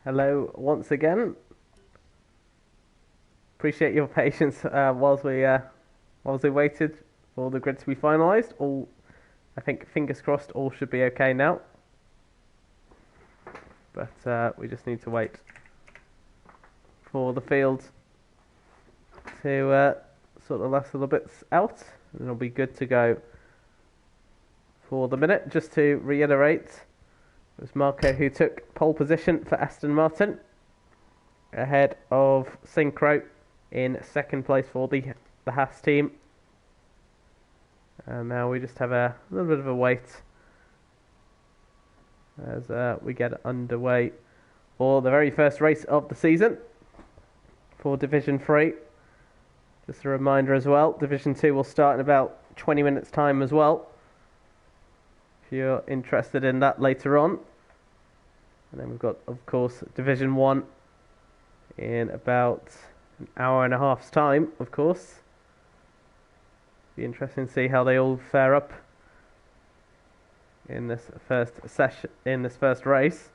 Hello once again. Appreciate your patience whilst we waited for the grid to be finalised. All, I think, fingers crossed, all should be okay now. But we just need to wait for the field to sort the last little bits out, and it'll be good to go for the minute. Just to reiterate, it was Marco who took pole position for Aston Martin, ahead of Synchro in second place for the Haas team. And now we just have a little bit of a wait as we get underway for the very first race of the season for Division 3. Just a reminder as well, Division 2 will start in about 20 minutes time as well, if you're interested in that later on. And then we've got, of course, Division 1 in about an hour and a half's time, of course. Be interesting to see how they all fare up in this first session, in this first race.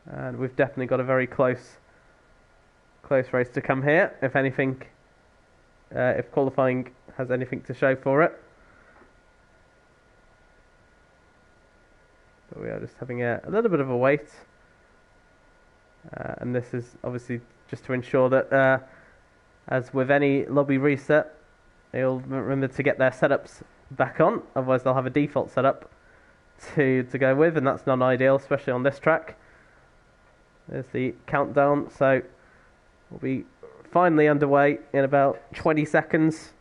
And we've definitely got a very close race to come here, if anything, if qualifying has anything to show for it. But we are just having a little bit of a wait. And this is obviously just to ensure that, as with any lobby reset, they'll remember to get their setups back on. Otherwise they'll have a default setup to go with, and that's not ideal, especially on this track. There's the countdown, so we'll be finally underway in about 20 seconds.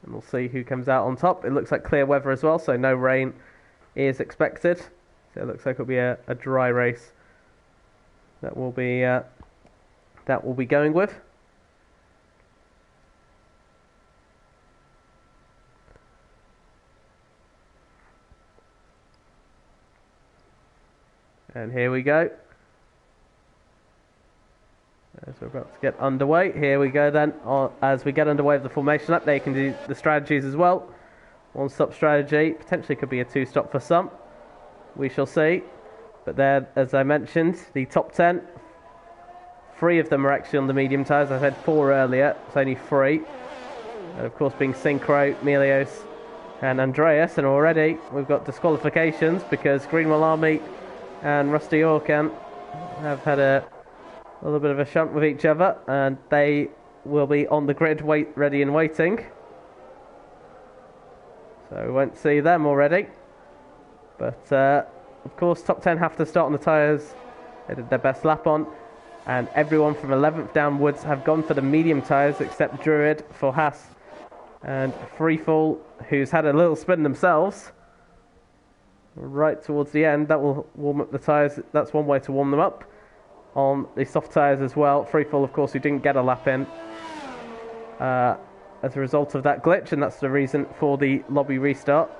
And we'll see who comes out on top. It looks like clear weather as well, so no rain is expected. So it looks like it'll be a dry race that we'll be going with. And here we go. As we're about to get underway, here we go then. As we get underway with the formation up, they can do the strategies as well. One-stop strategy, potentially could be a two-stop for some. We shall see. But there, as I mentioned, the top 10, 3 of them are actually on the medium tyres. I said 4 earlier, it's only 3. And of course being Synchro, Melios and Andreas. And already we've got disqualifications because Greenwell Army and Rusty Orkan have had a little bit of a shunt with each other, and they will be on the grid ready and waiting. So we won't see them already. But of course top 10 have to start on the tyres they did their best lap on, and everyone from 11th downwards have gone for the medium tyres except Druid for Haas and Freefall, who's had a little spin themselves right towards the end. That will warm up the tyres. That's one way to warm them up. On the soft tyres as well, Freefall, of course, who didn't get a lap in as a result of that glitch, and that's the reason for the lobby restart.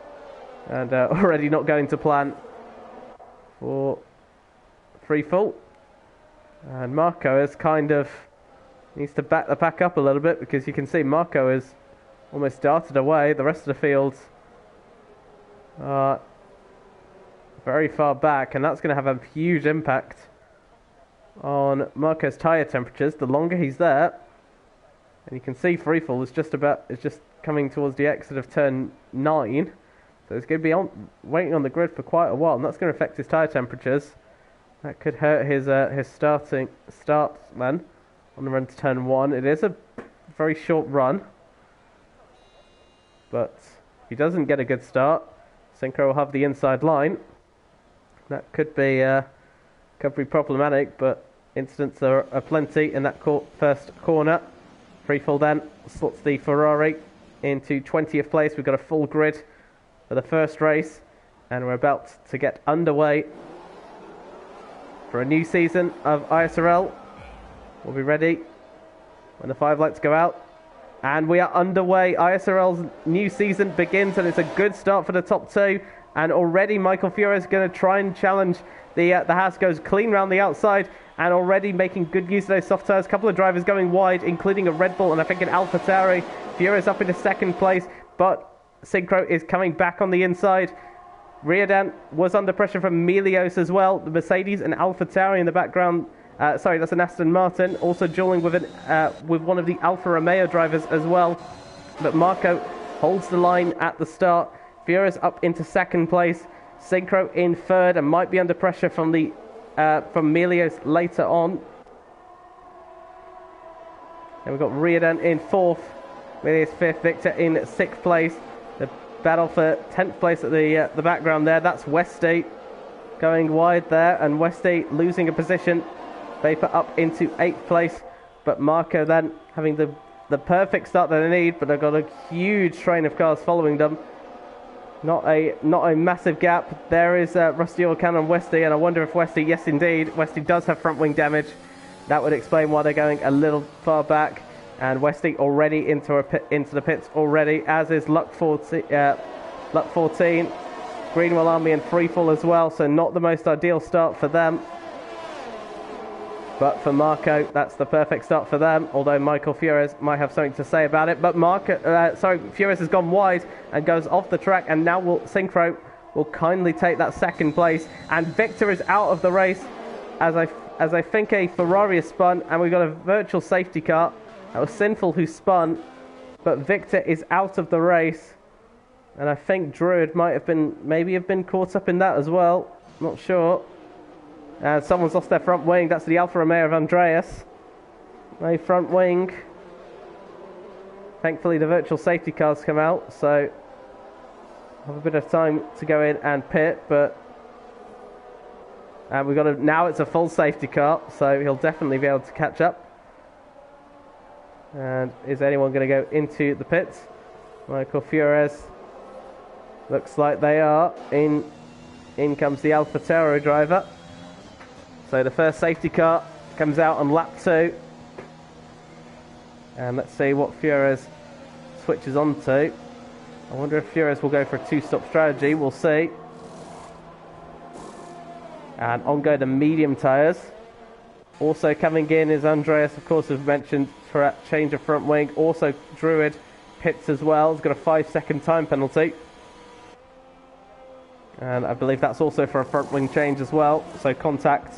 And already not going to plan for Freefall. And Marco is needs to back the pack up a little bit, because you can see Marco is almost darted away. The rest of the field are very far back, and that's going to have a huge impact on Marco's tyre temperatures. The longer he's there, and you can see Freefall is just coming towards the exit of turn 9, so it's going to be waiting on the grid for quite a while, and that's going to affect his tyre temperatures. That could hurt his start then on the run to turn 1. It is a very short run, but if he doesn't get a good start, Synchro will have the inside line. That could be problematic, but incidents are plenty in that first corner. Freefall then slots the Ferrari into 20th place. We've got a full grid for the first race, and we're about to get underway for a new season of ISRL. We'll be ready when the 5 lights go out, and we are underway. ISRL's new season begins, and it's a good start for the top 2. And already Michael Fiore is going to try and challenge the Haas. Goes clean round the outside, and already making good use of those soft tyres. A couple of drivers going wide, including a Red Bull and I think an AlphaTauri. Fiore is up into second place, but Synchro is coming back on the inside. Riordan was under pressure from Melios as well. The Mercedes and AlphaTauri in the background. Sorry, that's an Aston Martin. Also dueling with one of the Alfa Romeo drivers as well. But Marco holds the line at the start. Fiora's up into second place. Synchro in third and might be under pressure from Melios later on. And we've got Riordan in fourth. Melios fifth. Victor in sixth place. The battle for 10th place at the background there. That's Westy going wide there, and Westy losing a position. Vapor up into 8th place, but Marco then having the perfect start that they need, but they've got a huge train of cars following them. Not a massive gap. There is Rusty Orkan and Westy, and I wonder if Westy, yes indeed, Westy does have front wing damage. That would explain why they're going a little far back. And Westy already into the pits already, as is Luck 14, Greenwell Army and Freefall as well, so not the most ideal start for them. But for Marco, that's the perfect start for them, although Michael Fures might have something to say about it. But Fures has gone wide and goes off the track, and now Synchro will kindly take that second place. And Victor is out of the race, as I think a Ferrari has spun, and we've got a virtual safety car. That was Sinful who spun, but Victor is out of the race. And I think Druid might have been caught up in that as well. Not sure. Someone's lost their front wing. That's the Alfa Romeo of Andreas. No front wing. Thankfully, the virtual safety cars come out, so have a bit of time to go in and pit. But now it's a full safety car, so he'll definitely be able to catch up. And is anyone going to go into the pits? Michael Fures. Looks like they are. In comes the AlphaTauri driver. So the first safety car comes out on lap 2. And let's see what Fures switches on to. I wonder if Fures will go for a 2-stop strategy. We'll see. And on go the medium tyres. Also coming in is Andreas, of course, as mentioned, for a change of front wing. Also Druid pits as well. He's got a 5-second time penalty. And I believe that's also for a front wing change as well. So contact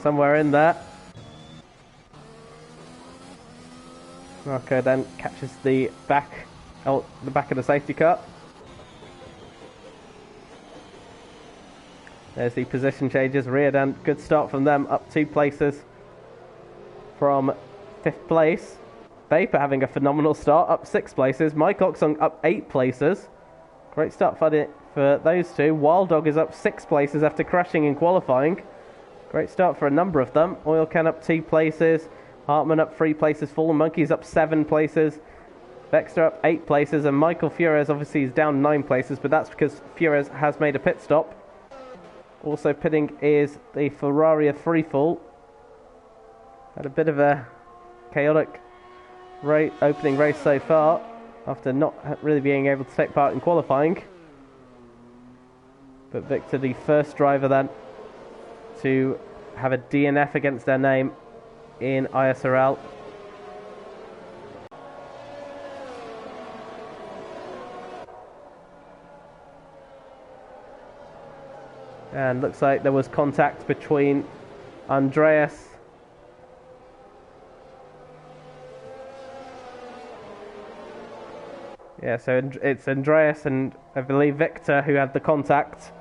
somewhere in there. Marco then catches the back of the safety car. There's the position changes. Riordan, good start from them, up 2 places from 5th place. Vapor having a phenomenal start, up 6 places. Mike Oxong up 8 places. Great start for those two. Wild Dog is up 6 places after crashing in qualifying. Great start for a number of them. Oil Can up 2 places. Hartman up 3 places. Fallen Monkeys up 7 places. Vexter up 8 places. And Michael Fures obviously is down 9 places, but that's because Fures has made a pit stop. Also pitting is the Ferrari of Freefall. Had a bit of a chaotic opening race so far, after not really being able to take part in qualifying. But Victor, the first driver then to have a DNF against their name in ISRL. And looks like there was contact between Andreas so it's Andreas and I believe Victor who had the contact.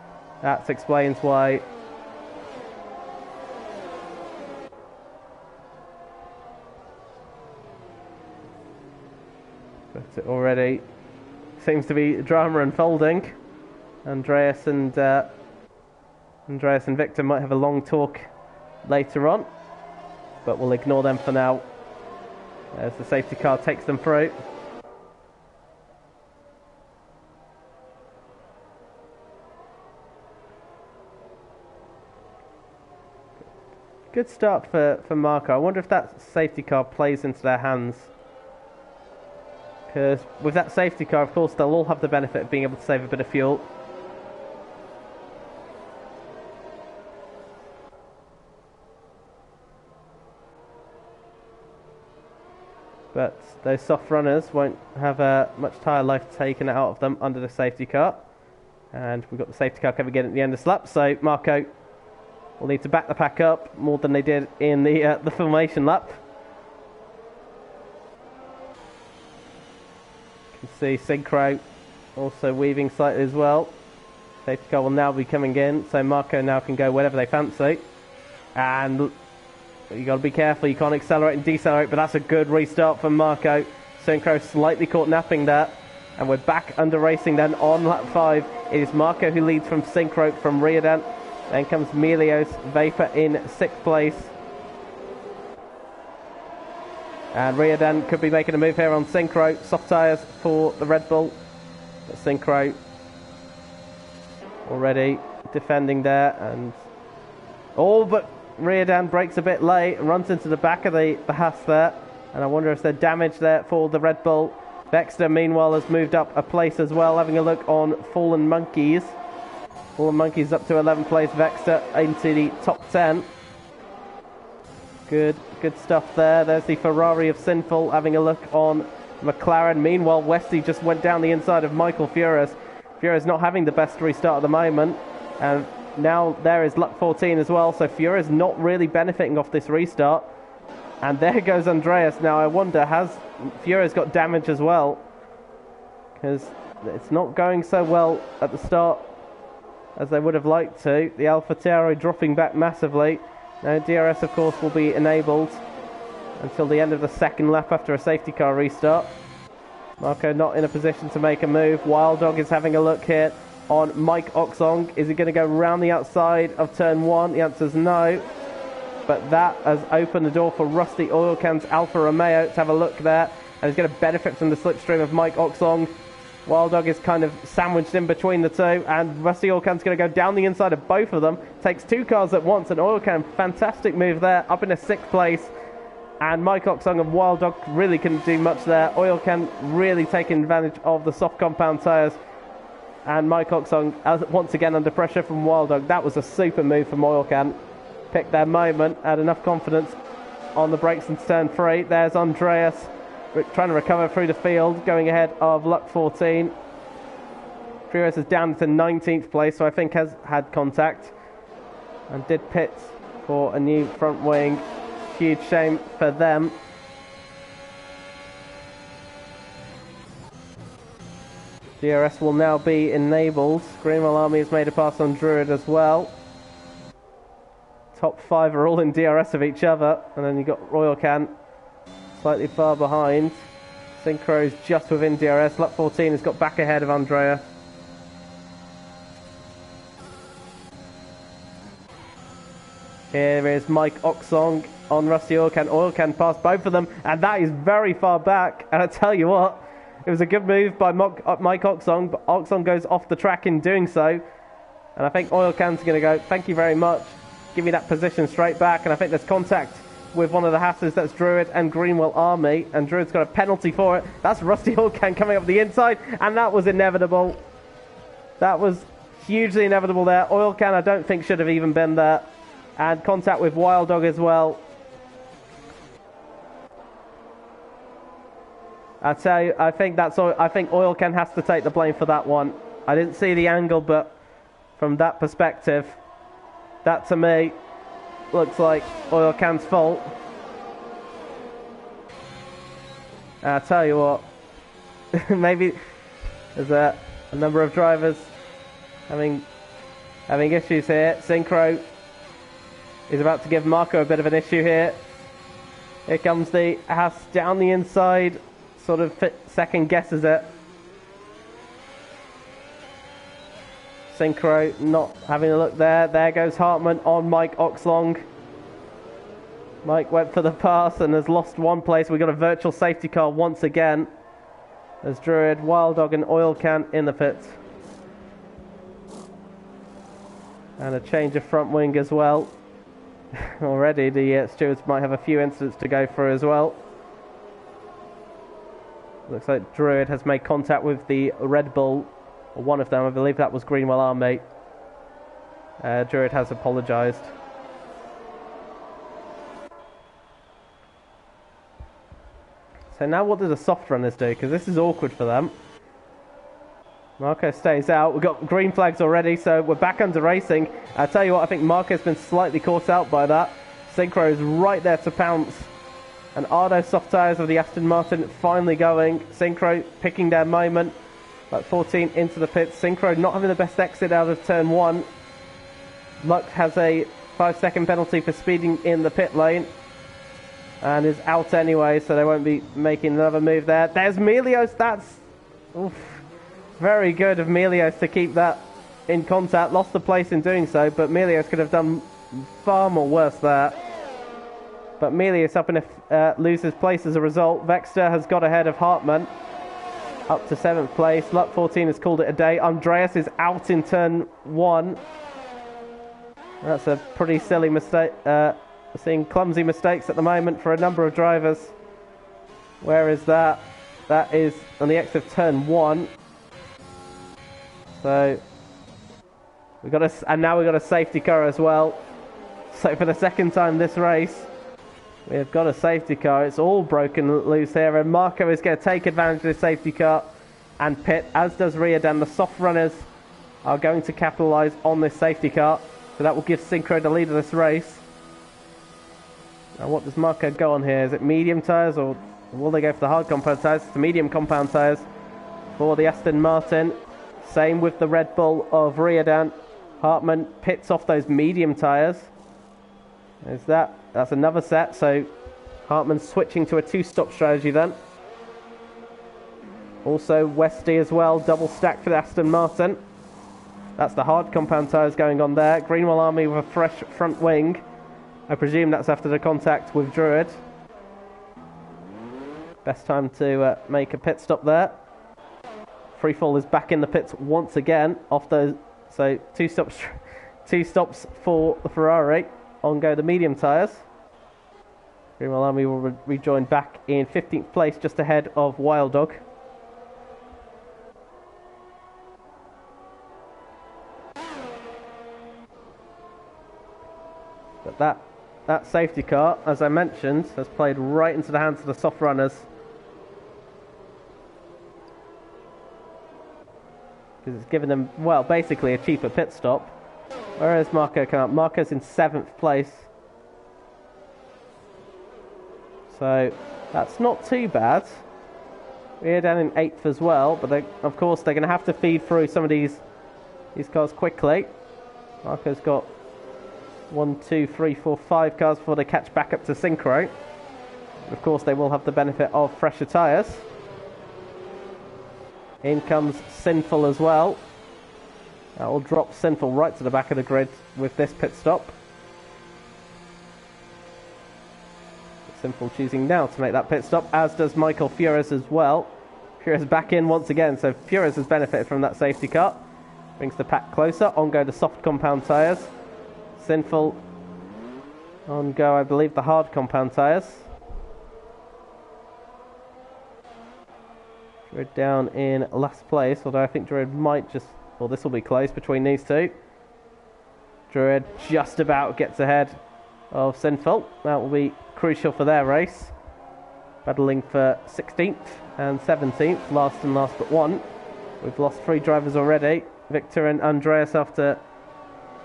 That explains why. But it already seems to be drama unfolding. Andreas and Victor might have a long talk later on, but we'll ignore them for now as the safety car takes them through. Good start for Marco. I wonder if that safety car plays into their hands. Because with that safety car, of course, they'll all have the benefit of being able to save a bit of fuel. But those soft runners won't have much tyre life taken out of them under the safety car. And we've got the safety car coming in at the end of the lap, so Marco will need to back the pack up more than they did in the formation lap. You can see Synchro also weaving slightly as well. Safety car will now be coming in, so Marco now can go wherever they fancy. And you got to be careful, you can't accelerate and decelerate, but that's a good restart from Marco. Synchro slightly caught napping there. And we're back under racing then on lap 5. It is Marco who leads from Synchro from Riordan. Then comes Melios Vapor in 6th place. And Riordan could be making a move here on Synchro. Soft tyres for the Red Bull. But Synchro already defending there. And but Riordan brakes a bit late and runs into the back of the Haas there. And I wonder if there's damage there for the Red Bull. Vexter, meanwhile, has moved up a place as well, having a look on Fallen Monkeys. Fallen Monkeys up to 11th place, Vexter into the top 10. Good stuff there. There's the Ferrari of Sinful having a look on McLaren. Meanwhile, Westy just went down the inside of Michael Furious. Furious not having the best restart at the moment. And now there is Luck 14 as well, so Furious not really benefiting off this restart. And there goes Andreas. Now I wonder, has Furious got damage as well? Because it's not going so well at the start as they would have liked to. The AlphaTauri dropping back massively. Now DRS of course will be enabled until the end of the second lap after a safety car restart. Marco not in a position to make a move. Wild Dog is having a look here on Mike Oxong. Is he going to go round the outside of turn 1? The answer is no. But that has opened the door for Rusty Oil Can's Alfa Romeo to have a look there. And he's going to benefit from the slipstream of Mike Oxong. Wild Dog is kind of sandwiched in between the two. And Rusty Oil Can's going to go down the inside of both of them. Takes 2 cars at once. And Oil Can, fantastic move there. Up in a 6th place. And Mike Oxong and Wild Dog really couldn't do much there. Oil Can really taking advantage of the soft compound tyres. And Mike Oxong once again under pressure from Wild Dog. That was a super move from Oil Can. Picked their moment, had enough confidence on the brakes into turn 3. There's Andreas trying to recover through the field, going ahead of Luck 14. Furious is down to 19th place, so I think has had contact and did pit for a new front wing. Huge shame for them. DRS will now be enabled. Greenwell Army has made a pass on Druid as well. Top 5 are all in DRS of each other, and then you've got Royal Can slightly far behind. Synchro's just within DRS. Luck 14 has got back ahead of Andrea. Here is Mike Oxong on Rusty Oil Can. Oil Can passed both of them, and that is very far back. And I tell you what, it was a good move by Mike Oxong, but Oxong goes off the track in doing so. And I think Oil Can's going to go, thank you very much. Give me that position straight back, and I think there's contact with one of the Hasses. That's Druid and Greenwell Army, and Druid's got a penalty for it. That's Rusty Oil Can coming up the inside, and that was inevitable. That was hugely inevitable there. Oil Can I don't think should have even been there, and contact with Wild Dog as well. I tell you, I think Oil Can has to take the blame for that one. I didn't see the angle, but from that perspective, that to me looks like Oil Can's fault. I tell you what, maybe there's a number of drivers having issues here. Synchro is about to give Marco a bit of an issue here. Here comes the Haas down the inside, sort of second guesses it. Synchro not having a look there. There goes Hartman on Mike Oxlong. Mike went for the pass and has lost one place. We've got a virtual safety car once again. There's Druid, Wild Dog and Oil Can in the pits. And a change of front wing as well. Already the stewards might have a few incidents to go through as well. Looks like Druid has made contact with the Red Bull. Or one of them, I believe that was Greenwell Army. Druid has apologised. So now what do the soft runners do? Because this is awkward for them. Marco stays out. We've got green flags already, so we're back under racing. I tell you what, I think Marco's been slightly caught out by that. Synchro is right there to pounce. And Ardo soft tyres of the Aston Martin finally going. Synchro picking their moment. Like 14 into the pits. Synchro not having the best exit out of turn 1. Luck has a 5-second penalty for speeding in the pit lane. And is out anyway, so they won't be making another move there. There's Melios. That's very good of Melios to keep that in contact. Lost the place in doing so, but Melios could have done far more worse there. But Melios up in loses place as a result. Vexter has got ahead of Hartmann. Up to 7th place. Luck 14 has called it a day. Andreas is out in turn 1. That's a pretty silly mistake. Seeing clumsy mistakes at the moment for a number of drivers. Where is that? That is on the exit of turn 1. So we got and now we've got a safety car as well. So for the second time this race, we have got a safety car. It's all broken loose here, and Marco is going to take advantage of the safety car and pit, as does Riordan. The soft runners are going to capitalise on this safety car, so that will give Synchro the lead of this race. Now what does Marco go on here? Is it medium tyres, or will they go for the hard compound tyres? It's the medium compound tyres for the Aston Martin. Same with the Red Bull of Riordan. Hartmann pits off those medium tyres. That's another set, so Hartmann's switching to a 2-stop strategy then. Also Westy as well, double stack for the Aston Martin. That's the hard compound tyres going on there. Greenwell Army with a fresh front wing. I presume that's after the contact with Druid. Best time to make a pit stop there. Freefall is back in the pits once again. Off those, so two stops for the Ferrari. On go the medium tyres. Greenwell Army will rejoin back in 15th place, just ahead of Wild Dog. But that safety car, as I mentioned, has played right into the hands of the soft runners. Because it's given them, well, basically a cheaper pit stop. Where is Marco come up? Marco's in 7th place. So that's not too bad. We're down in 8th as well, but of course they're going to have to feed through some of these cars quickly. Marco's got 1, 2, 3, 4, 5 cars before they catch back up to Synchro. Of course they will have the benefit of fresher tyres. In comes Sinful as well. That will drop Sinful right to the back of the grid with this pit stop. Sinful choosing now to make that pit stop, as does Michael Fures as well. Fures back in once again, so Fures has benefited from that safety car. Brings the pack closer. On go the soft compound tyres. Sinful on go, I believe, the hard compound tyres. Druid down in last place, although I think Druid might just... Well, this will be close between these two. Druid just about gets ahead of Sinful. That will be crucial for their race. Battling for 16th and 17th, last and last but one. We've lost 3 drivers already. Victor and Andreas after...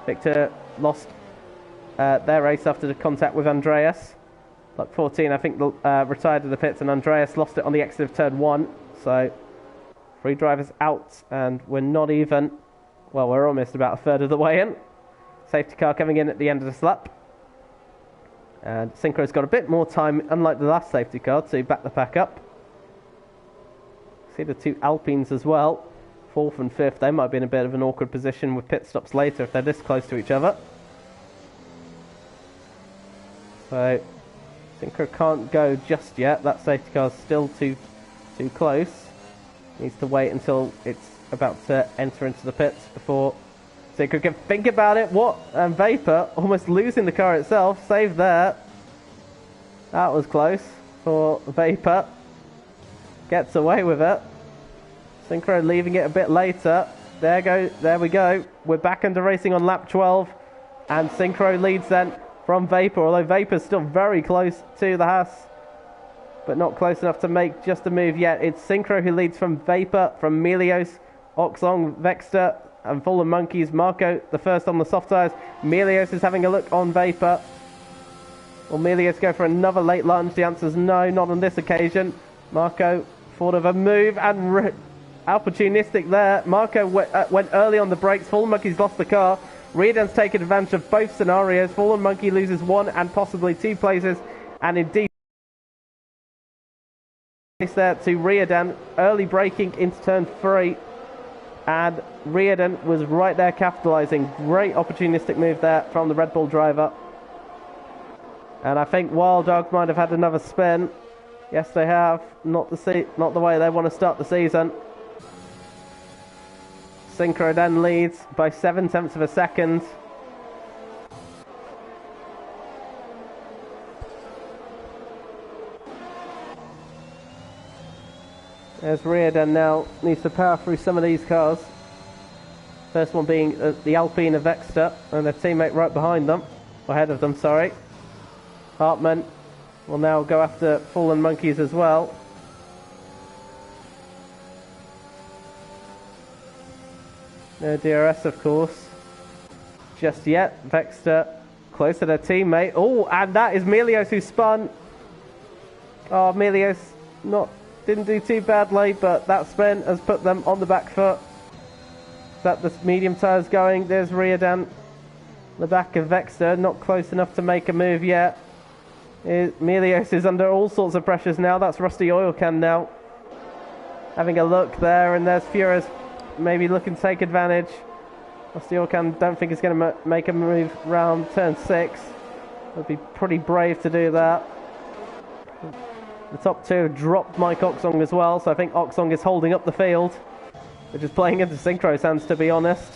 Victor lost their race after the contact with Andreas. Luck 14, I think, retired to the pits, and Andreas lost it on the exit of turn 1. So... 3 drivers out, and we're not even... Well, we're almost about a third of the way in. Safety car coming in at the end of this lap. And Synchro's got a bit more time, unlike the last safety car, to back the pack up. See the 2 Alpines as well. 4th and 5th, they might be in a bit of an awkward position with pit stops later if they're this close to each other. So, Synchro can't go just yet. That safety car's still too close. Needs to wait until it's about to enter into the pits before Synchro can think about it. What? And Vapor almost losing the car itself. Save there. That was close for Vapor. Gets away with it. Synchro leaving it a bit later. There we go. We're back under racing on lap 12. And Synchro leads then from Vapor. Although Vapor's still very close to the Haas, but not close enough to make just a move yet. It's Synchro who leads from Vapor, from Melios, Oxong, Vexter, and Fallen Monkeys. Marco, the first on the soft tyres. Melios is having a look on Vapor. Will Melios go for another late lunge? The answer is no, not on this occasion. Marco thought of a move and opportunistic there. Marco went early on the brakes. Fallen Monkeys lost the car. Riordan's taken advantage of both scenarios. Fallen Monkey loses 1 and possibly 2 places, and indeed there to Riordan, early braking into turn 3, and Riordan was right there capitalising. Great opportunistic move there from the Red Bull driver, and I think Wild Dogs might have had another spin. Yes, they have. Not the way they want to start the season. Synchro then leads by 0.7 of a second. There's Riordan now, needs to power through some of these cars. First one being the Alpine of Vexter and their teammate right behind them, ahead of them, sorry. Hartmann will now go after Fallen Monkeys as well. No DRS, of course, just yet. Vexter close to their teammate. Oh, and that is Melios who spun. Oh, Melios didn't do too badly, but that spin has put them on the back foot. That the medium tyres going. There's Riordan, the back of Vexter, not close enough to make a move yet. Melios is under all sorts of pressures now. That's Rusty Oil Can now having a look there, and there's Furious maybe looking to take advantage. Rusty Oil Can don't think it's going to make a move round turn 6. Would be pretty brave to do that. The top two dropped Mike Oxong as well, so I think Oxong is holding up the field, which is playing into Synchro's hands, to be honest.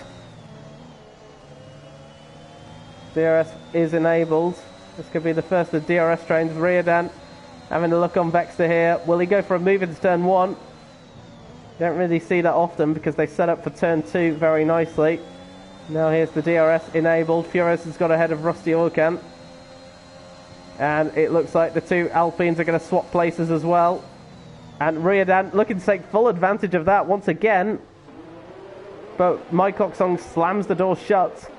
DRS is enabled. This could be the first of DRS trains. Riordan having a look on Vexter here. Will he go for a move into turn 1? Don't really see that often because they set up for turn 2 very nicely. Now here's the DRS enabled. Furious has got ahead of Rusty Oil Can. And it looks like the two Alpines are going to swap places as well. And Riordan looking to take full advantage of that once again. But Mike Oxong slams the door shut.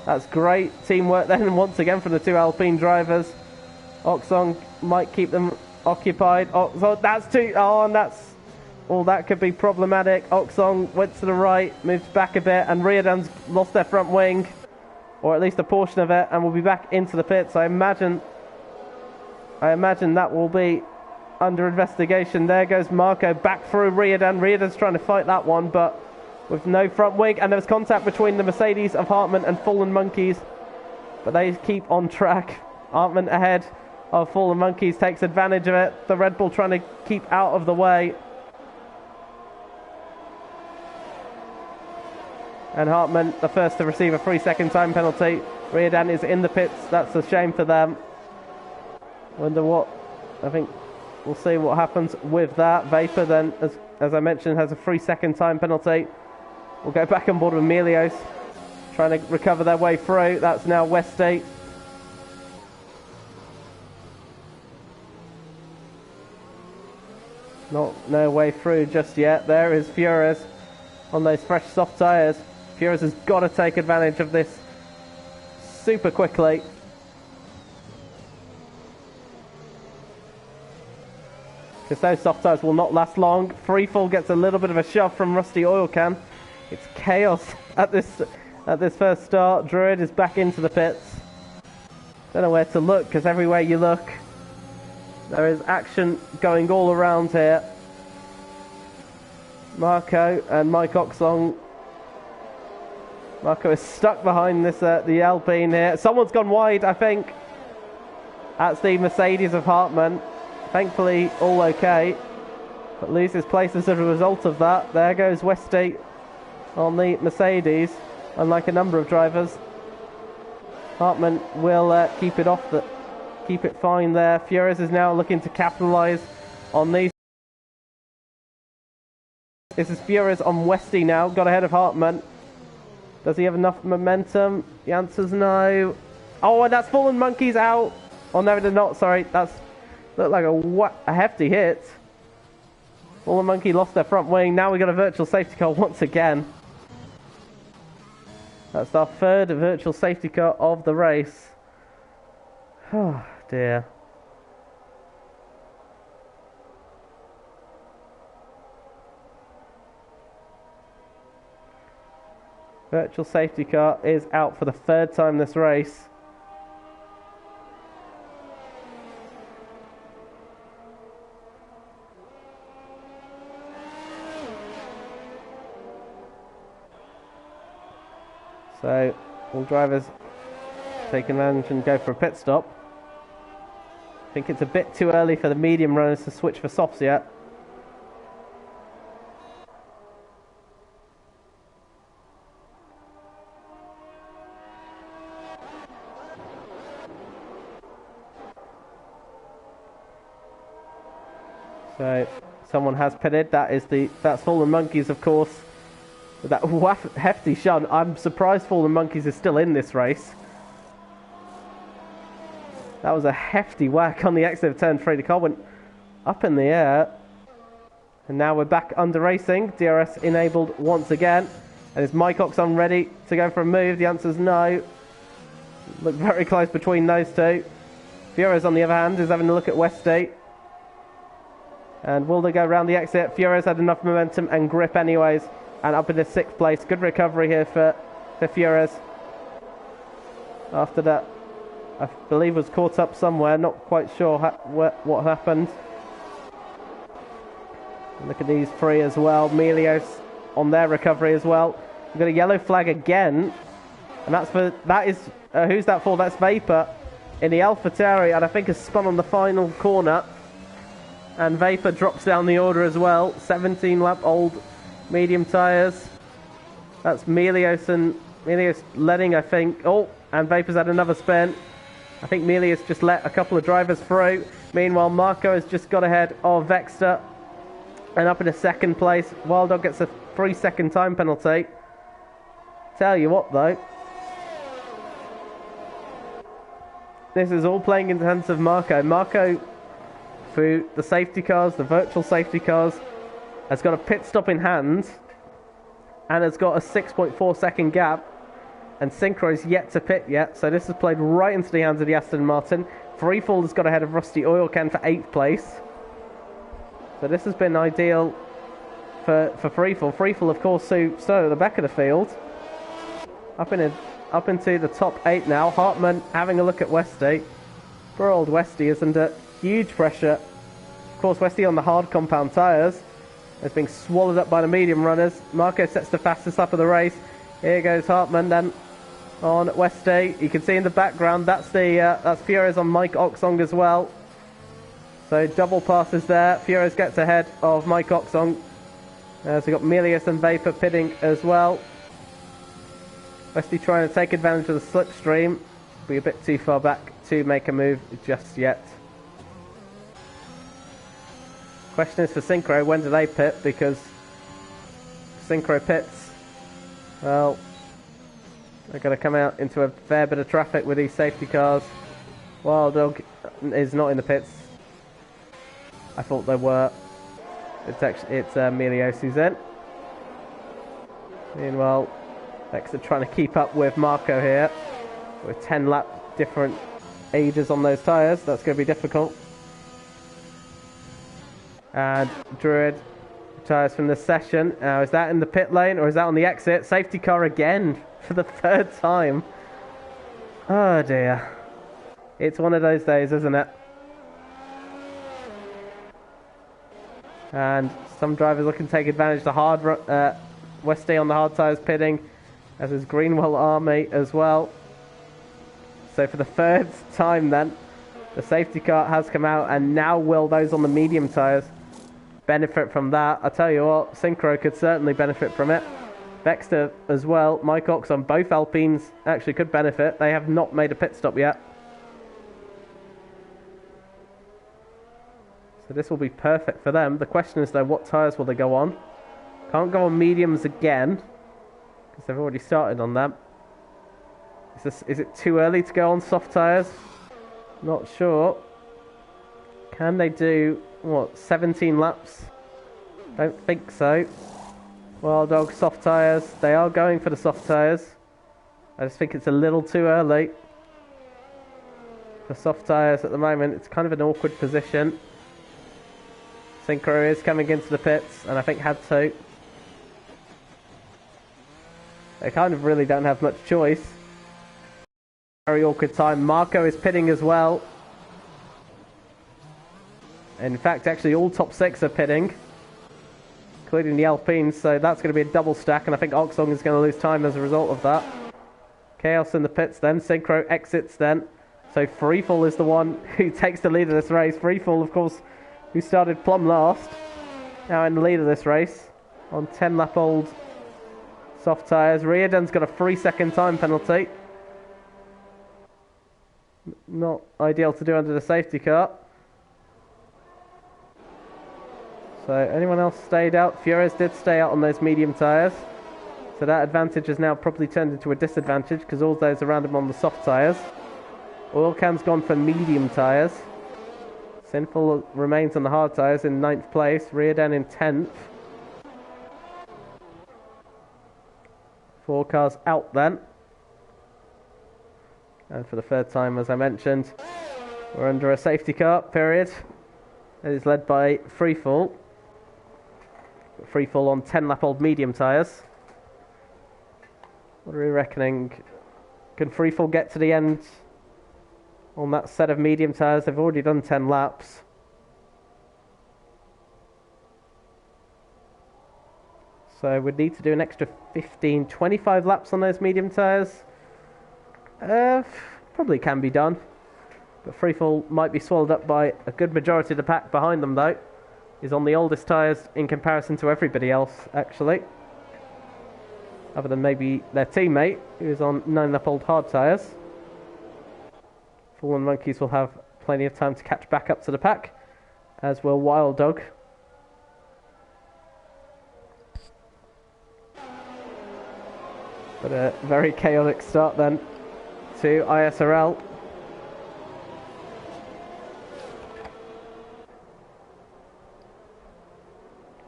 That's great teamwork then once again from the two Alpine drivers. Oxong might keep them occupied. Oxong, that's two. Oh, and that's... Oh, that could be problematic. Oxong went to the right, moved back a bit, and Riordan's lost their front wing, or at least a portion of it, and will be back into the pits. I imagine that will be under investigation. There goes Marco back through Riordan. Riordan's trying to fight that one, but with no front wing, and there's contact between the Mercedes of Hartmann and Fallen Monkeys, but they keep on track. Hartmann ahead of Fallen Monkeys, takes advantage of it. The Red Bull trying to keep out of the way. And Hartmann, the first to receive a 3-second time penalty. Riordan is in the pits. That's a shame for them. Wonder what... I think we'll see what happens with that. Vapor then, as I mentioned, has a 3-second time penalty. We'll go back on board with Melios, trying to recover their way through. That's now Westy. No way through just yet. There is Furious on those fresh soft tyres. Furious has got to take advantage of this super quickly. Because those soft tyres will not last long. Freefall gets a little bit of a shove from Rusty Oil Can. It's chaos at this first start. Druid is back into the pits. Don't know where to look, because everywhere you look, there is action going all around here. Marco and Mike Oxong. Marco is stuck behind this the Alpine here. Someone's gone wide, I think. That's the Mercedes of Hartmann. Thankfully, all okay. But loses place as a result of that. There goes Westy on the Mercedes. Unlike a number of drivers, Hartmann will keep it fine there. Furious is now looking to capitalise on these. This is Furious on Westy now. Got ahead of Hartmann. Does he have enough momentum? The answer's no. Oh, and that's Fallen Monkeys out. Oh, no, they're not. Sorry, that's looked like a hefty hit. Fallen Monkey lost their front wing. Now we got a virtual safety car once again. That's our third virtual safety car of the race. Oh dear. Virtual safety car is out for the third time this race. So, all drivers take advantage and go for a pit stop. I think it's a bit too early for the medium runners to switch for softs yet. So, someone has pitted. That's Fallen Monkeys, of course. With that hefty shunt, I'm surprised Fallen Monkeys is still in this race. That was a hefty whack on the exit of turn 3. The car went up in the air. And now we're back under racing. DRS enabled once again. And is Mike Oxon ready to go for a move? The answer is no. Look very close between those two. Fioras, on the other hand, is having a look at Westy. And will they go around the exit? Fioras had enough momentum and grip anyways. And up in the 6th place. Good recovery here for Fioras. After that, I believe was caught up somewhere. Not quite sure what happened. Look at these three as well. Melios on their recovery as well. We've got a yellow flag again. And who's that for? That's Vapor in the AlphaTauri. And I think has spun on the final corner. And Vapor drops down the order as well. 17 lap old medium tyres. That's Melios letting, I think. Oh, and Vapor's had another spin. I think Melios just let a couple of drivers through. Meanwhile, Marco has just got ahead of Vexter. And up in a 2nd place. Wild Dog gets a 3-second time penalty. Tell you what, though. This is all playing in the hands of Marco. Marco, through the safety cars, the virtual safety cars, has got a pit stop in hand and has got a 6.4 second gap, and Synchro is yet to pit yet, so this is played right into the hands of the Aston Martin. Freefall has got ahead of Rusty Oil Can for 8th place, so this has been ideal for Freefall. Freefall, of course, who started at the back of the field, up into the top 8 now. Hartman having a look at Westy. Poor old Westy is under huge pressure. Of course, Westy on the hard compound tyres is being swallowed up by the medium runners. Marco sets the fastest lap of the race. Here goes Hartman then on Westy. You can see in the background that's Fioras on Mike Oxong as well. So double passes there. Fioras gets ahead of Mike Oxong. So we've got Melios and Vapor pitting as well. Westy trying to take advantage of the slipstream. Be a bit too far back to make a move just yet. Question is for Synchro, when do they pit? Because Synchro pits, well, they're going to come out into a fair bit of traffic with these safety cars. Wild Dog is not in the pits. I thought they were. It's Melios who's in. Meanwhile, Vexter trying to keep up with Marco here with 10 lap different ages on those tyres. That's going to be difficult. And Druid retires from the session. Now, is that in the pit lane or is that on the exit? Safety car again for the 3rd time. Oh dear. It's one of those days, isn't it? And some drivers looking to take advantage of the Westy on the hard tyres pitting, as is Greenwell Army as well. So for the 3rd time then, the safety car has come out, and now will those on the medium tyres benefit from that? I tell you what, Synchro could certainly benefit from it. Vexter as well, Mike Oxon, both Alpines actually could benefit. They have not made a pit stop yet. So this will be perfect for them. The question is though, what tyres will they go on? Can't go on mediums again, because they've already started on them. Is it too early to go on soft tyres? Not sure. Can they do, 17 laps Don't think so. Wild Dog, soft tyres. They are going for the soft tyres. I just think it's a little too early for soft tyres at the moment. It's kind of an awkward position. Synchro is coming into the pits, and I think had to. They kind of really don't have much choice. Very awkward time. Marco is pitting as well. In fact, actually all top 6 are pitting, including the Alpines, so that's going to be a double stack, and I think Oxong is going to lose time as a result of that. Chaos in the pits then. Synchro exits then. So Freefall is the one who takes the lead of this race. Freefall, of course, who started plumb last, now in the lead of this race on 10-lap-old soft tyres. Riordan's got a 3-second time penalty. Not ideal to do under the safety car. So anyone else stayed out? Flores did stay out on those medium tyres. So that advantage has now probably turned into a disadvantage because all those around him on the soft tyres. Oil Cam's gone for medium tyres. Sinful remains on the hard tyres in 9th place. Riordan in 10th. 4 cars out then. And for the 3rd time, as I mentioned, we're under a safety car period. It is led by Freefall. Freefall on 10-lap-old medium tyres. What are we reckoning? Can Freefall get to the end on that set of medium tyres? They've already done 10 laps. So we'd need to do an extra 15, 25 laps on those medium tyres. Probably can be done. But Freefall might be swallowed up by a good majority of the pack behind them, though. He's on the oldest tyres in comparison to everybody else, actually. Other than maybe their teammate, who is on 9-lap-old hard tyres. Fallen Monkeys will have plenty of time to catch back up to the pack, as will Wild Dog. But a very chaotic start then to ISRL.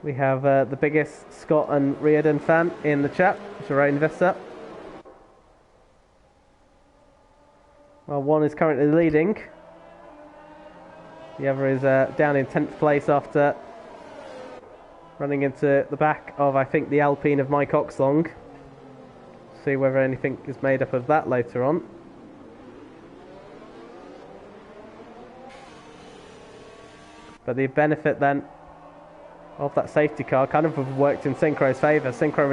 We have the biggest Scott and Riordan fan in the chat, Jerome Vista. Well, one is currently leading. The other is down in 10th place after running into the back of, I think, the Alpine of Mike Oxlong. See whether anything is made up of that later on. But the benefit then of that safety car kind of worked in Synchro's favour. Synchro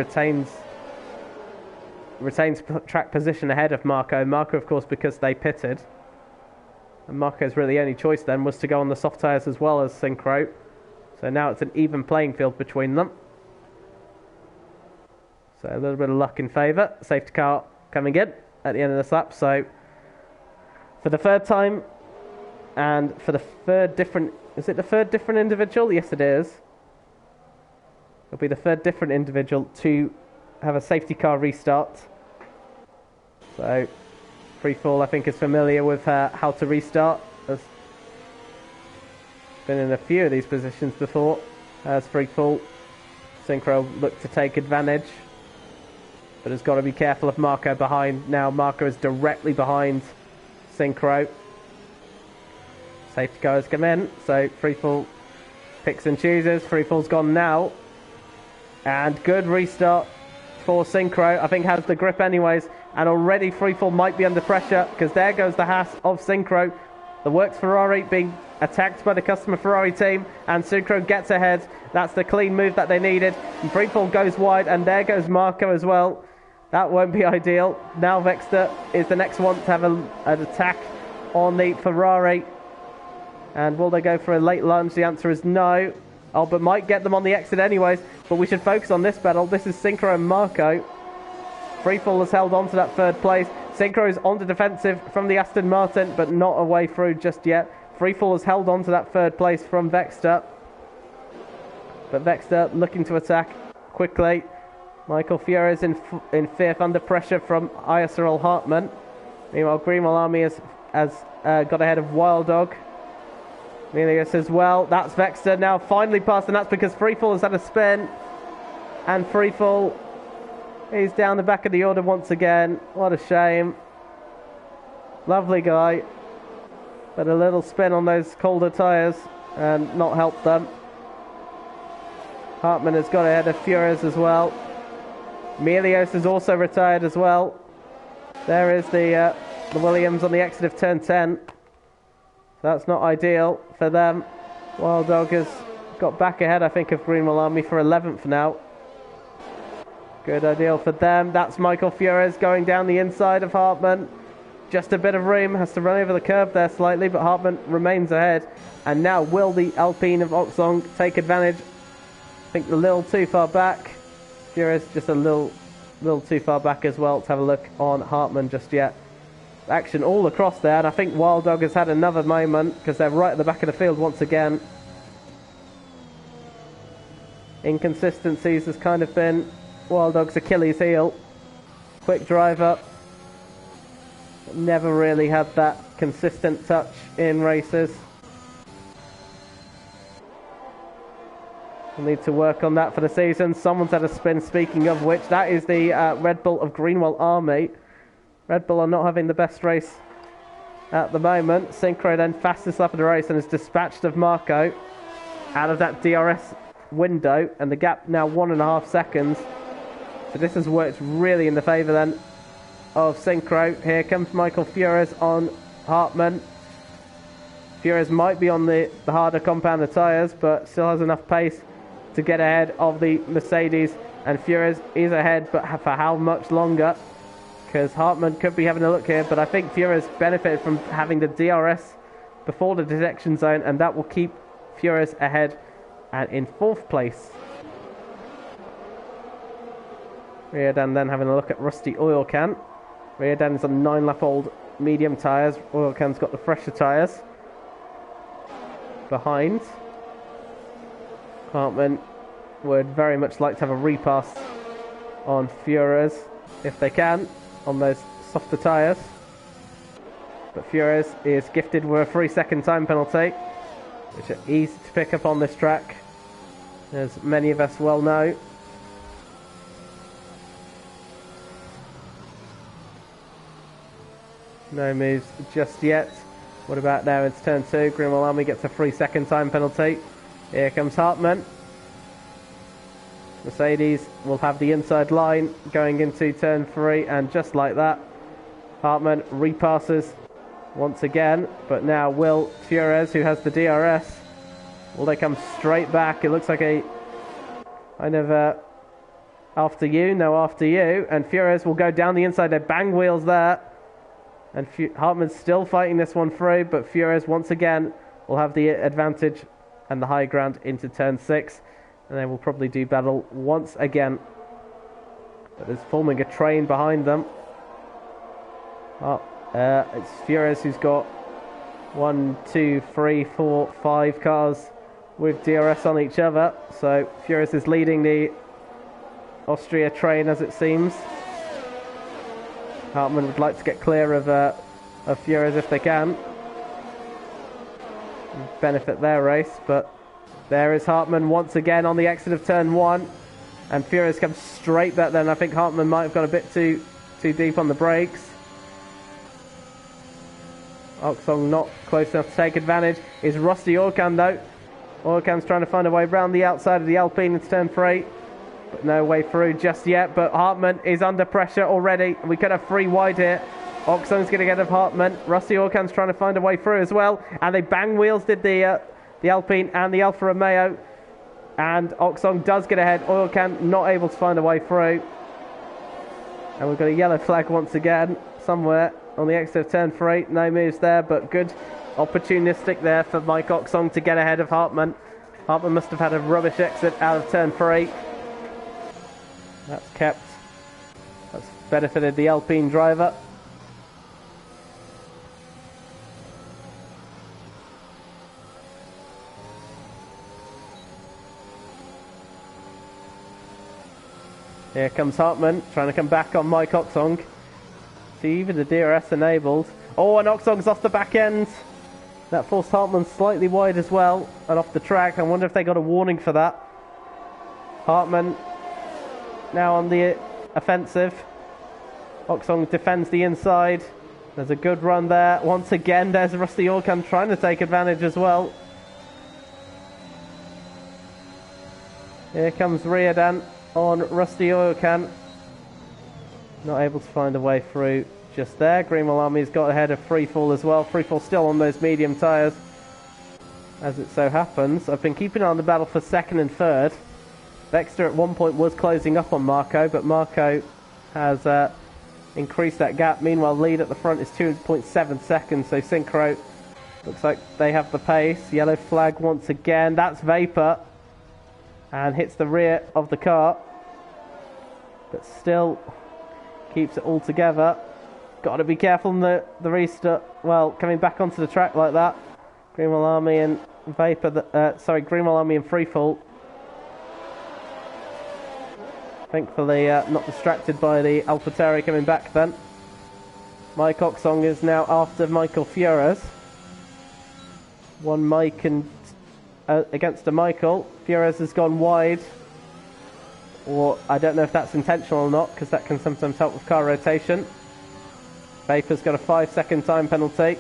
retains track position ahead of Marco. Marco, of course, because they pitted. And Marco's really only choice then was to go on the soft tyres as well as Synchro. So now it's an even playing field between them. So a little bit of luck in favour. Safety car coming in at the end of this lap. So for the 3rd time and for the 3rd different... Is it the 3rd different individual? Yes, it is. It'll be the 3rd different individual to have a safety car restart. So Freefall, I think, is familiar with how to restart. Has been in a few of these positions before. As Freefall, Synchro looked to take advantage, but has got to be careful of Marco behind. Now Marco is directly behind Synchro. Safety cars come in, so Freefall picks and chooses. Freefall's gone now. And good restart for Synchro. I think has the grip anyways. And already Freefall might be under pressure because there goes the Haas of Synchro. The Works Ferrari being attacked by the customer Ferrari team. And Synchro gets ahead. That's the clean move that they needed. And Freefall goes wide. And there goes Marco as well. That won't be ideal. Now Vexter is the next one to have an attack on the Ferrari. And will they go for a late lunge? The answer is no. Albert might get them on the exit anyways, but we should focus on this battle. This is Synchro and Marco. Freefall has held on to that 3rd place. Synchro is on the defensive from the Aston Martin, but not a way through just yet. Freefall has held on to that 3rd place from Vexter. But Vexter looking to attack quickly. Michael Fiore is in 5th under pressure from ISRL Hartman. Meanwhile, Greenwell Army has got ahead of Wild Dog. Milius as well. That's Vexter now finally passed, and that's because Freefall has had a spin. And Freefall is down the back of the order once again. What a shame. Lovely guy. But a little spin on those colder tyres and not helped them. Hartman has got ahead of Fures as well. Milios is also retired as well. There is the Williams on the exit of turn 10. That's not ideal for them. Wild Dog has got back ahead, I think, of Greenwell Army for 11th now. Good ideal for them. That's Michael Fures going down the inside of Hartman. Just a bit of room. Has to run over the curb there slightly, but Hartman remains ahead. And now will the Alpine of Oxong take advantage? I think a little too far back. Fures just a little too far back as well to have a look on Hartman just yet. Action all across there, and I think Wild Dog has had another moment because they're right at the back of the field once again. Inconsistencies has kind of been Wild Dog's Achilles heel. Quick driver. Never really had that consistent touch in races. We'll need to work on that for the season. Someone's had a spin, speaking of which. That is the Red Bull of Greenwell Army. Red Bull are not having the best race at the moment. Synchro then fastest lap of the race and is dispatched of Marco out of that DRS window. And the gap now 1.5 seconds. So this has worked really in the favour then of Synchro. Here comes Michael Fures on Hartman. Fures might be on the harder compounder tyres, but still has enough pace to get ahead of the Mercedes. And Fures is ahead, but for how much longer? Because Hartman could be having a look here, but I think Fures benefited from having the DRS before the detection zone, and that will keep Fures ahead and in 4th place. Riordan then having a look at Rusty Oil Can. Riordan is on 9-lap-old medium tyres. Oil Can's got the fresher tyres. Behind. Hartman would very much like to have a repass on Fures, if they can, on those softer tyres. But Fures is gifted with a 3-second time penalty, which are easy to pick up on this track, as many of us well know. No moves just yet. What about now? It's turn 2. Greenwell Army gets a 3-second time penalty. Here comes Hartman. Mercedes will have the inside line going into turn 3, and just like that, Hartman repasses once again. But now will Fures, who has the DRS, will they come straight back? It looks like a kind of after you, no after you, and Fures will go down the inside. They bang wheels there. And Hartman's still fighting this one through, but Fures once again will have the advantage and the high ground into turn 6. And they will probably do battle once again. But there's forming a train behind them. It's Fures who's got 1, 2, 3, 4, 5 cars with DRS on each other. So Fures is leading the Austria train, as it seems. Hartman would like to get clear of Fures if they can. Benefit their race, but there is Hartman once again on the exit of turn 1. And Fures comes straight back then. I think Hartman might have got a bit too deep on the brakes. Oxong not close enough to take advantage. Is Rusty Orkan though. Orkan's trying to find a way around the outside of the Alpine into turn 3. But no way through just yet. But Hartman is under pressure already. We could have 3 wide here. Oxong's going to get ahead of Hartman. Rusty Orkan's trying to find a way through as well. And they bang wheels did the Alpine and the Alfa Romeo. And Oxong does get ahead. Orkan not able to find a way through. And we've got a yellow flag once again somewhere on the exit of turn 3. No moves there, but good opportunistic there for Mike Oxong to get ahead of Hartman. Hartman must have had a rubbish exit out of turn 3. That's benefited the Alpine driver. Here comes Hartman, trying to come back on Mike Oxong. See, even the DRS enabled. Oh, and Oxong's off the back end. That forced Hartmann slightly wide as well and off the track. I wonder if they got a warning for that. Hartmann now on the offensive. Oxong defends the inside. There's a good run there. Once again, there's Rusty Orkan trying to take advantage as well. Here comes Riordan on Rusty Orkan. Not able to find a way through just there. Greenwell Army's got ahead of Freefall as well. Freefall still on those medium tyres, as it so happens. I've been keeping an eye on the battle for second and third. Vexter at one point was closing up on Marco, but Marco has increased that gap. Meanwhile, lead at the front is 2.7 seconds, so Synchro looks like they have the pace. Yellow flag once again. That's Vapor, and hits the rear of the car, but still keeps it all together. Got to be careful in the restart. Well, coming back onto the track like that. Greenwell Army and Vapor. Greenwell Army and Freefall. Thankfully, not distracted by the AlphaTauri coming back then. Mike Oxong is now after Michael Fures. One Mike and against a Michael. Fures has gone wide. Or I don't know if that's intentional or not, because that can sometimes help with car rotation. Vapor's got a 5-second time penalty.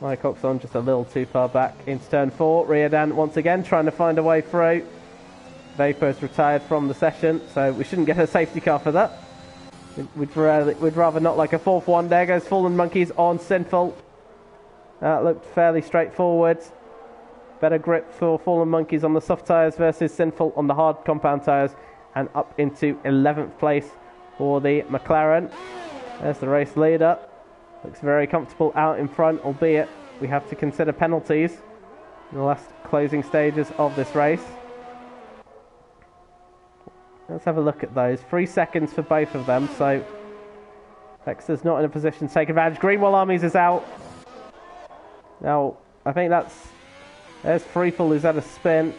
Mike Oxon just a little too far back into turn 4. Riordan once again trying to find a way through. Vapor's retired from the session, so we shouldn't get a safety car for that. We'd rather not, like a fourth one. There goes Fallen Monkeys on Sinful. That looked fairly straightforward. Better grip for Fallen Monkeys on the soft tyres versus Sinful on the hard compound tyres. And up into 11th place for the McLaren. There's the race leader. Looks very comfortable out in front, albeit we have to consider penalties in the last closing stages of this race. Let's have a look at those. 3 seconds for both of them, so Dexter's not in a position to take advantage. Greenwell Armies is out. Now, I think there's Freefall who's had a spin.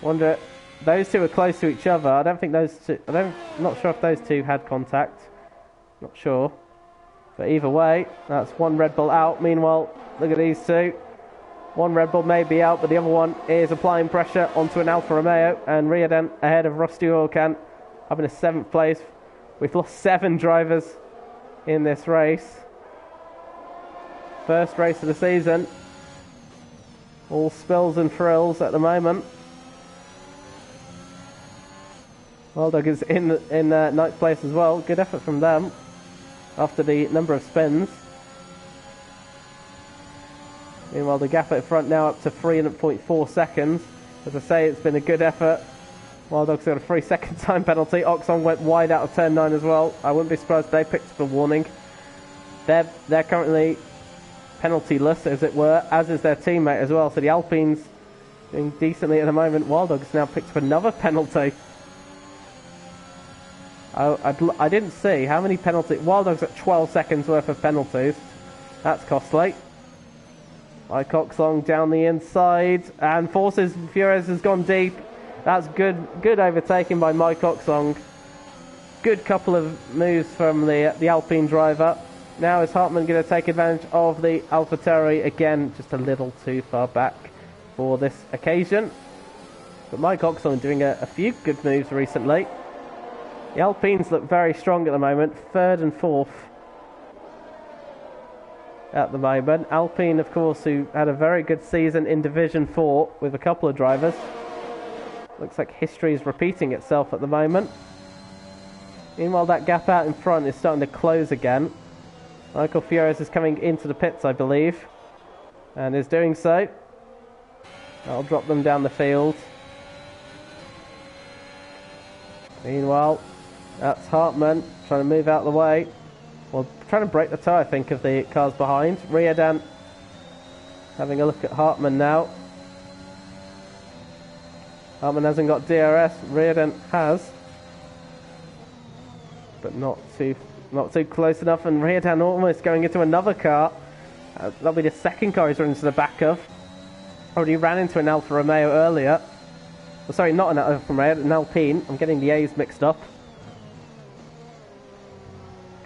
Wonder, those two are close to each other. I don't think those two, not sure if those two had contact. Not sure. But either way, that's one Red Bull out. Meanwhile, look at these two. One Red Bull may be out, but the other one is applying pressure onto an Alfa Romeo. And Riordan ahead of Rusty Orkan, up in a 7th place. We've lost 7 drivers in this race. First race of the season. All spills and thrills at the moment. Wild Dog is in 9th place as well. Good effort from them after the number of spins. Meanwhile, the gap at front now up to 3.4 seconds. As I say, it's been a good effort. Wild Dog's got a 3-second time penalty. Oxon went wide out of turn 9 as well. I wouldn't be surprised if they picked up a warning. They're currently penalty-less, as it were, as is their teammate as well. So the Alpines doing decently at the moment. Wild Dog's now picked up another penalty. I didn't see how many penalties. Wild Dog's at 12 seconds worth of penalties. That's costly. Mike Oxong down the inside and forces Fures has gone deep. That's good overtaking by Mike Oxong. Good couple of moves from the Alpine driver. Now is Hartmann going to take advantage of the AlphaTauri again? Just a little too far back for this occasion. But Mike Oxong doing a few good moves recently. The Alpines look very strong at the moment, 3rd and 4th at the moment. Alpine, of course, who had a very good season in Division 4 with a couple of drivers. Looks like history is repeating itself at the moment. Meanwhile, that gap out in front is starting to close again. Michael Fures is coming into the pits, I believe, and is doing so. That'll drop them down the field. Meanwhile, that's Hartmann trying to move out of the way. Well, trying to break the tie, I think, of the cars behind. Riordan having a look at Hartmann now. Hartmann hasn't got DRS. Riordan has, but not too close enough. And Riordan almost going into another car. That'll be the second car he's run into the back of. Already ran into an Alfa Romeo earlier. Oh, sorry, not an Alfa Romeo, an Alpine. I'm getting the A's mixed up.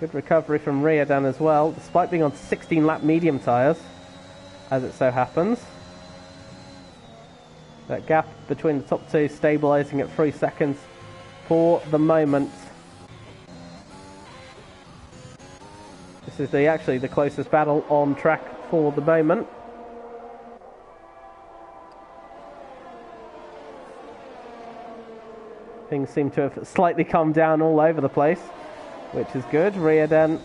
Good recovery from Riordan as well, despite being on 16-lap medium tyres. as it so happens. That gap between the top two stabilising at 3 seconds for the moment. This is actually the closest battle on track for the moment. Things seem to have slightly calmed down all over the place, which is good. Riordan,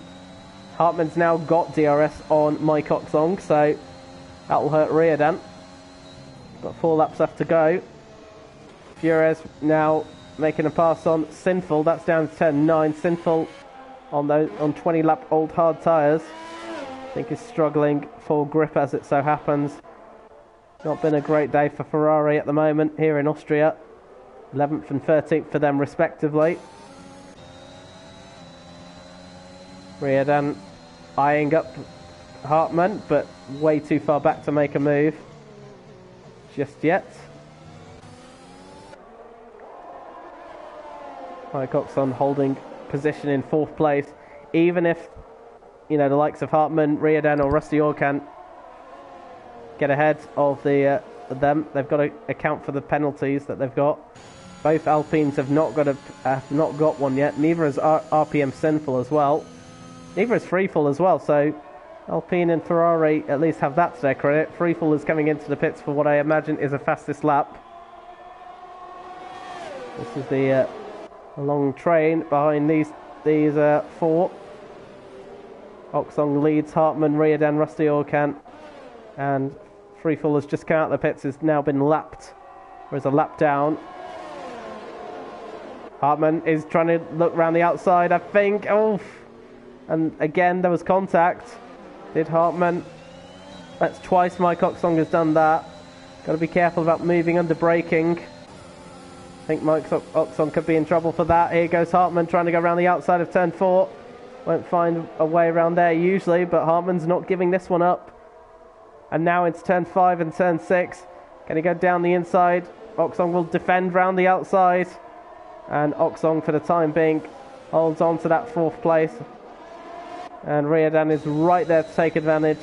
Hartmann's now got DRS on Mike Oxong, so that will hurt Riordan. Got 4 laps left to go. Fures now making a pass on Sinful. That's down to 10.9. Sinful on 20 lap old hard tyres. I think is struggling for grip as it so happens. Not been a great day for Ferrari at the moment here in Austria. 11th and 13th for them respectively. Riordan eyeing up Hartmann, but way too far back to make a move just yet. Mike Oxon holding position in 4th place. Even if, you know, the likes of Hartmann, Riordan or Rusty Orkan get ahead of them, they've got to account for the penalties that they've got. Both Alpines have not got one yet. Neither is RPM Sinful as well. Neither is Freefall as well. So Alpine and Ferrari at least have that to their credit. Freefall is coming into the pits for what I imagine is a fastest lap. This is the long train behind these 4. Oxong leads Hartmann, Riordan, Rusty Orkan, and Freefall has just come out of the pits. Has now been lapped. There's a lap down. Hartmann is trying to look around the outside, I think. Oh, and again there was contact. Did Hartmann? That's twice Mike Oxong has done that. Got to be careful about moving under braking. I think Mike Oxong could be in trouble for that. Here goes Hartmann trying to go around the outside of turn 4. Won't find a way around there usually, but Hartmann's not giving this one up. And now into turn 5 and turn 6. Can he go down the inside? Oxong will defend round the outside. And Oxong, for the time being, holds on to that 4th place. And Riordan is right there to take advantage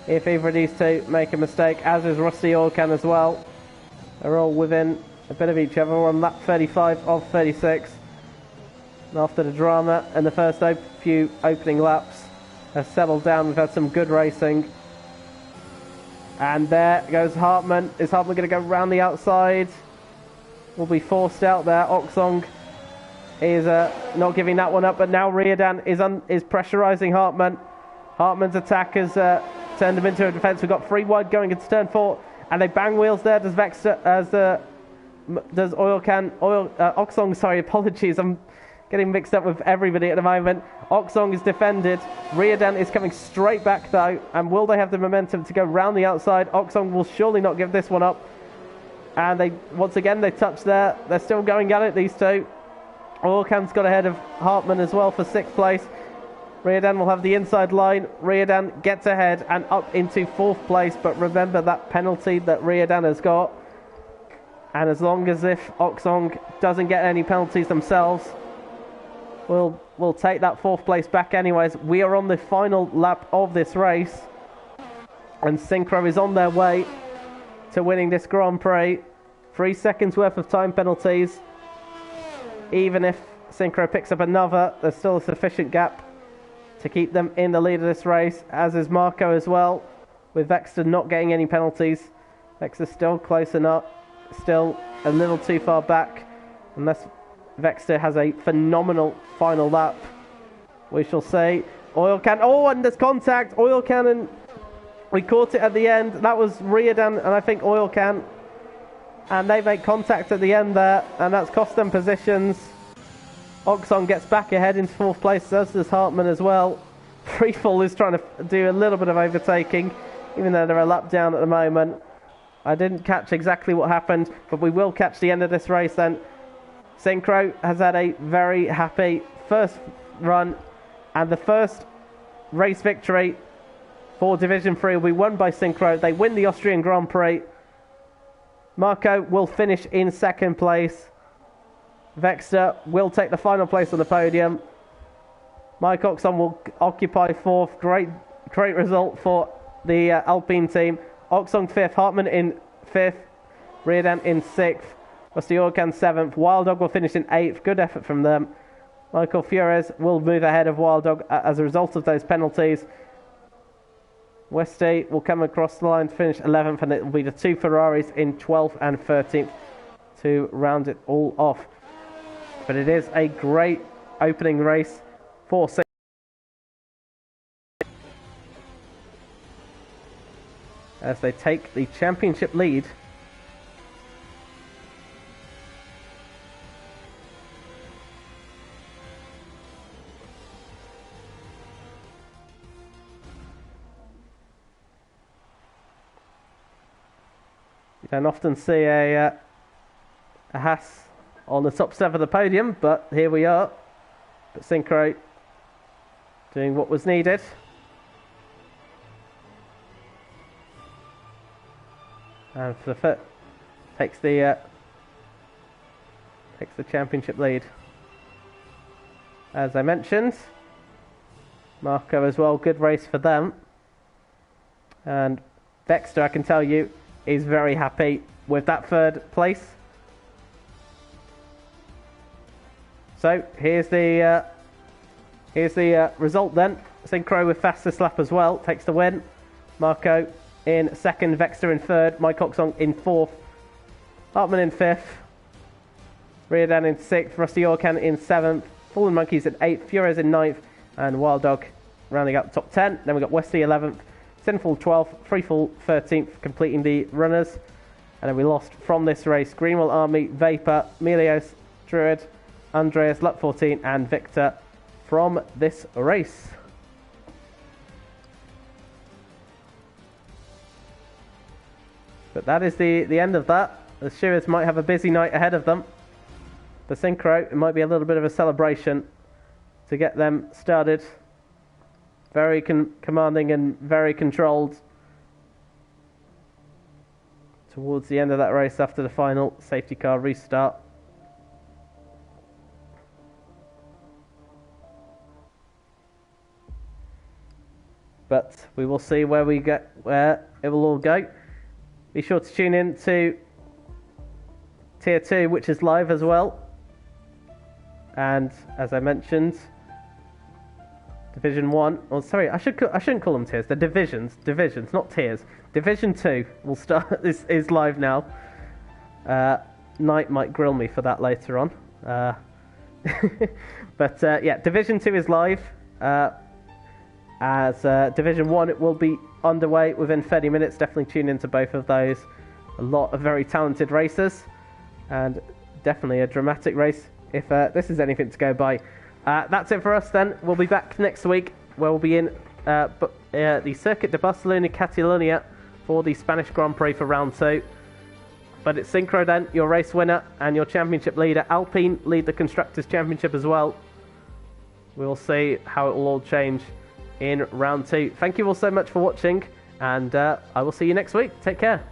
if either of these two make a mistake, as is Rusty Orkan as well. They're all within a bit of each other. We're on lap 35 of 36. And after the drama and the first few opening laps has settled down, we've had some good racing. And there goes Hartmann. Is Hartmann going to go round the outside? Will be forced out there. Oxong is not giving that one up, but now Riordan is pressurising Hartmann. Hartmann's attack has turned him into a defence. We've got 3 wide going into turn 4, and they bang wheels there. Does Oxong? Sorry, apologies. I'm getting mixed up with everybody at the moment. Oxong is defended. Riordan is coming straight back though, and will they have the momentum to go round the outside? Oxong will surely not give this one up. And once again they touch there. They're still going at it, these two. Orkan's got ahead of Hartmann as well for 6th place. Riordan will have the inside line. Riordan gets ahead and up into 4th place. But remember that penalty that Riordan has got. And as long as if Oxong doesn't get any penalties themselves, we'll take that 4th place back anyways. We are on the final lap of this race. And Synchro is on their way to winning this Grand Prix. 3 seconds worth of time penalties. Even if Synchro picks up another, there's still a sufficient gap to keep them in the lead of this race, as is Marco as well, with Vexter not getting any penalties. Vexter still close enough, still a little too far back, unless Vexter has a phenomenal final lap. We shall see. Oil can, oh, and there's contact. Oil cannon. We caught it at the end. That was Riordan and I think Oil Can. And they make contact at the end there. And that's cost them positions. Oxong gets back ahead into 4th place. As does Hartmann as well. Freefall is trying to do a little bit of overtaking, even though they're a lap down at the moment. I didn't catch exactly what happened, but we will catch the end of this race then. Synchro has had a very happy first run. And the first race victory for Division 3 will be won by Synchro. They win the Austrian Grand Prix. Marco will finish in 2nd place. Vexter will take the final place on the podium. Mike Oxon will occupy 4th. Great result for the Alpine team. Oxong 5th, Hartmann in 5th, Riordan in 6th, Rusty Orkan 7th, Wild Dog will finish in 8th. Good effort from them. Michael Flores will move ahead of Wild Dog as a result of those penalties. Westy will come across the line to finish 11th, and it will be the 2 Ferraris in 12th and 13th to round it all off. But it is a great opening race for as they take the championship lead. You don't often see a Haas on the top 7 of the podium, but here we are. But Synchro doing what was needed. And for the foot takes the championship lead. As I mentioned, Marco as well, good race for them. And Vexter, I can tell you, is very happy with that 3rd place. So here's the result then. Synchro with fastest lap as well takes the win. Marco in 2nd, Vexter in 3rd, Mike Oxong in 4th, Hartmann in 5th, Riordan in 6th, Rusty Orkan in 7th, Fallen Monkeys in 8th, Flores in 9th, and Wild Dog rounding out the top 10. Then we got Westy 11th, Sinful 12th, Freefall 13th, completing the runners. And then we lost from this race Greenwell Army, Vapor, Melios, Druid, Andreas, Luck 14, and Victor from this race. But that is the end of that. The Stewards might have a busy night ahead of them. The Synchro, it might be a little bit of a celebration to get them started. Very commanding and very controlled towards the end of that race after the final safety car restart. But we will see where it will all go. Be sure to tune in to Tier 2, which is live as well. And as I mentioned, Division 1, oh sorry, I shouldn't call them tiers, they're divisions, not tiers. Division 2 will start, is live now. Knight might grill me for that later on. But yeah, Division 2 is live. As Division 1, it will be underway within 30 minutes. Definitely tune into both of those. A lot of very talented racers, and definitely a dramatic race if this is anything to go by. That's it for us then. We'll be back next week where we'll be in the Circuit de Barcelona Catalunya for the Spanish Grand Prix for round 2. But it's Synchro then, your race winner and your championship leader. Alpine lead the Constructors' Championship as well. We'll see how it will all change in round 2. Thank you all so much for watching, and I will see you next week. Take care.